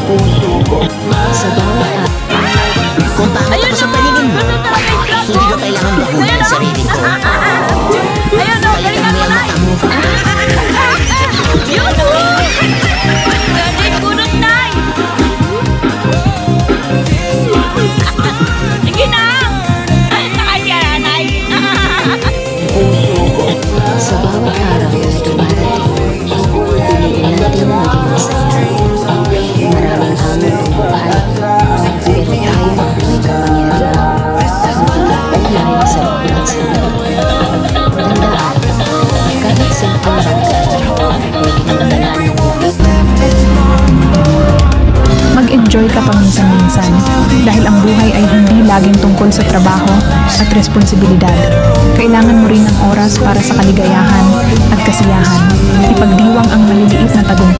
Sa bawat kung tama ako sa paningin mo, hindi ko kailangan bakunin ang sarili ko. Ayun o, Kaya kang may mata mo. yun o! Galing kunot, Nay! Sige na! Nakasya na, Nay! Sa bawat araw na dumarating, piliin natin maging masaya. Maraming hamon ang buhay, pero tayo may kapangyarihan. Magiging sa lahat sa buhay. Tandaan, kahit simpleng bagay, pwedeng magdaan ng lahat. Mag-enjoy ka paminsan-minsan dahil ang buhay ay hindi laging tungkol sa trabaho at responsibilidad. Kailangan mo rin ng oras para sa kaligayahan at kasiyahan. Ipagdiwang ang maliliit na tagumpay.